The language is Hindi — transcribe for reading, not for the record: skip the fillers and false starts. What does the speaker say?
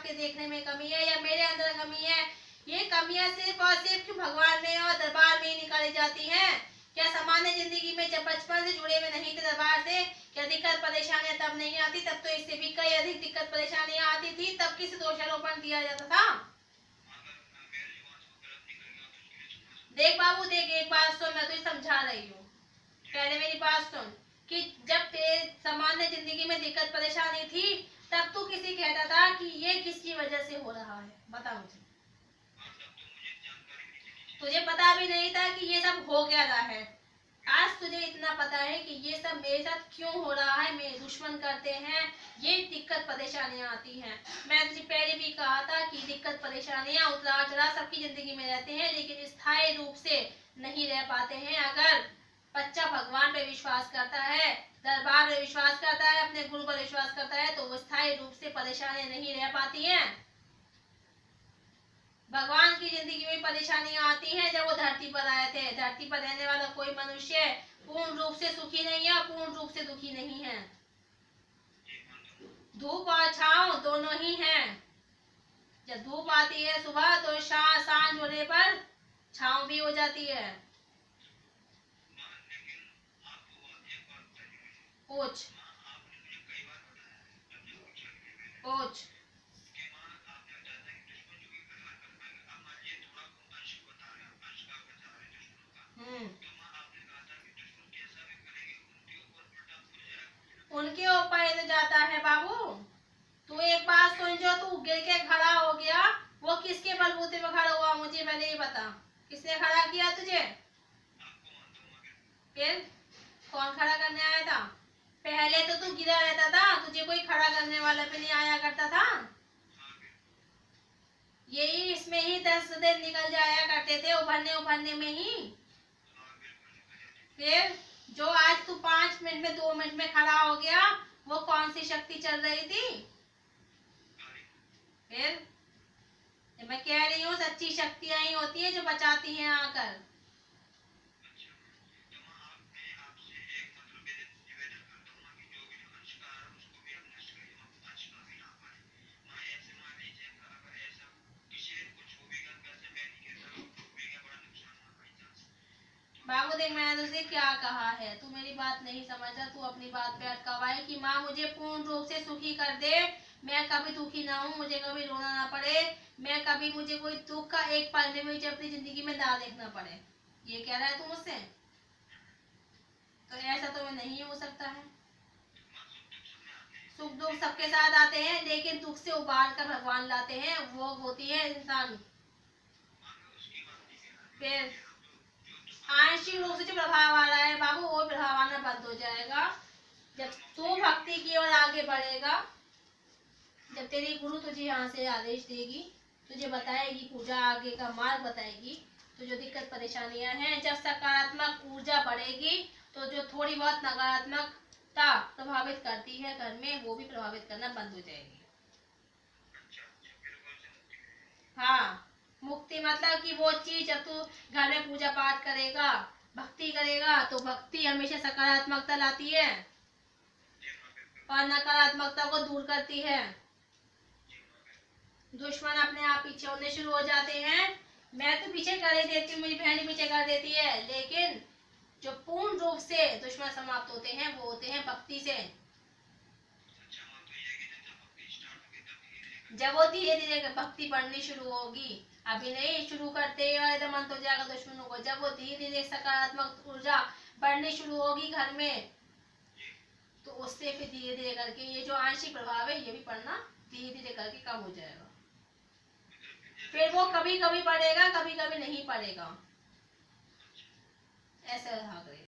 आपके देखने में कमी है या मेरे अंदर कमी है? ये कमियां सिर्फ और सिर्फ क्यों भगवान में और दरबार में ही निकाली जाती हैं? क्या सामान्य जिंदगी में जब बचपन से जुड़े हुए नहीं थे दरबार से, क्या दिक्कत परेशानियां तब नहीं आती? तब तो इससे भी कई अधिक दिक्कत परेशानियां आती थी, तब किस दोषारोपण दिया जाता था? देख बाबू देख, एक बात सुन, मैं तुझे समझा रही हूँ, पहले मेरी बात सुन कि जब तेरे सामान्य जिंदगी में दिक्कत परेशानी थी तब तू किसी कहता था कि ये किसकी वजह से हो रहा है, बता मुझे। तुझे पता भी नहीं था कि ये सब हो क्या रहा है। आज तुझे इतना पता है कि ये सब मेरे साथ क्यों हो रहा है, मेरे दुश्मन करते हैं, ये दिक्कत परेशानियां आती हैं। मैं तुझे पहले भी कहा था कि दिक्कत परेशानियां उतार चढ़ाव सबकी जिंदगी में रहते हैं, लेकिन स्थायी रूप से नहीं रह पाते हैं। अगर बच्चा भगवान पे विश्वास करता है, दरबार में विश्वास करता है, अपने गुरु पर विश्वास करता है, तो वो स्थायी रूप से परेशानियां नहीं रह पाती हैं। भगवान की जिंदगी में परेशानियां आती हैं जब वो धरती पर आए थे। धरती पर रहने वाला कोई मनुष्य पूर्ण रूप से सुखी नहीं है, पूर्ण रूप से दुखी नहीं है। धूप और छांव दोनों ही हैं। जब धूप आती है सुबह तो सांझ होने पर छांव भी हो जाती है। पूछ पूछ। उनके ऊपर ही तो जाता है बाबू। तू एक बात सुन, जो तू गिर के खड़ा हो गया वो किसके बलबूते पे खड़ा हुआ, मुझे पहले ही बता। किसने खड़ा किया तुझे? फिर कौन खड़ा करने आया था? पहले तो तू गिरा रहता था, तुझे कोई खड़ा करने वाला भी नहीं आया करता था। यही इसमें ही 10 दिन निकल जाया करते थे, उभरने उभरने में ही। फिर जो आज तू 5 मिनट में 2 मिनट में खड़ा हो गया वो कौन सी शक्ति चल रही थी? फिर मैं कह रही हूँ सच्ची शक्तियां ही होती है जो बचाती हैं आकर। बाबू देख, मैंने तुझसे क्या कहा है, तू मेरी बात नहीं समझता, तू अपनी बात पे अटका हुआ है कि माँ मुझे पूर्ण रूप से सुखी कर दे, मैं कभी दुखी ना हूँ, मुझे कभी रोना ना पड़े, मैं कभी मुझे कोई दुख का एक पल में मुझे अपनी जिंदगी में ना देखना पड़े। ये कह रहा है तू मुझसे? तो ऐसा तो नहीं हो सकता है। सुख दुख सबके साथ आते हैं, लेकिन दुख से उबार कर भगवान लाते हैं, वो होती है इंसान। फिर आंशिक रूप से जो प्रभाव आ रहा है बाबू, वो प्रभाव आना बंद हो जाएगा जब तू भक्ति की ओर आगे बढ़ेगा। जब तेरी गुरु तुझे यहाँ से आदेश देगी, तुझे बताएगी, पूजा आगे का मार्ग बताएगी, तो जो दिक्कत परेशानियां हैं, जब सकारात्मक ऊर्जा बढ़ेगी तो जो थोड़ी बहुत नकारात्मकता प्रभावित करती है घर में, वो भी प्रभावित करना बंद हो जाएगी। हाँ, मुक्ति मतलब कि वो चीज जब तू घर में पूजा पाठ करेगा, भक्ति करेगा, तो भक्ति हमेशा सकारात्मकता लाती है और नकारात्मकता को दूर करती है। दुश्मन अपने आप पीछे होने शुरू हो जाते हैं। मैं तो पीछे कर ही देती हूँ, मेरी बहन पीछे कर देती है, लेकिन जो पूर्ण रूप से दुश्मन समाप्त होते हैं वो होते हैं भक्ति से। जब वो धीरे धीरे भक्ति बढ़नी शुरू होगी, अभी नहीं शुरू करते और एकदम अंत हो जाएगा दुश्मनों को, जब वो धीरे धीरे सकारात्मक ऊर्जा बढ़नी शुरू होगी घर में, तो उससे फिर धीरे धीरे करके ये जो आंशिक प्रभाव है ये भी पड़ना धीरे धीरे करके कम हो जाएगा। फिर वो कभी कभी पड़ेगा, कभी कभी नहीं पड़ेगा, ऐसा रहा करेगा।